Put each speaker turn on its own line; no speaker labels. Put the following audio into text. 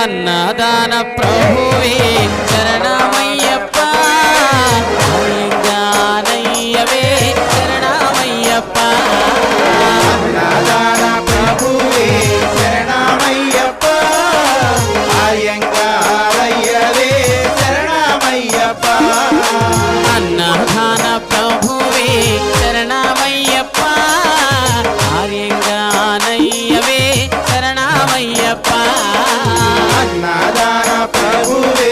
అన్నదాన ప్రభువే శరణమయ్యప్ప అయ్యంగారయ్యవే శరణమయ్యప్ప
అన్నదాన ప్రభువే శరణమయ్యప్ప అయ్యంగారయ్యవే శరణమయ్యప్ప
అన్నదాన ప్రభువే శరణమయ్యప్ప ఆర్యంగానయ్యవే శరణమయ్యప్ప
అన్నదాన ప్రభువే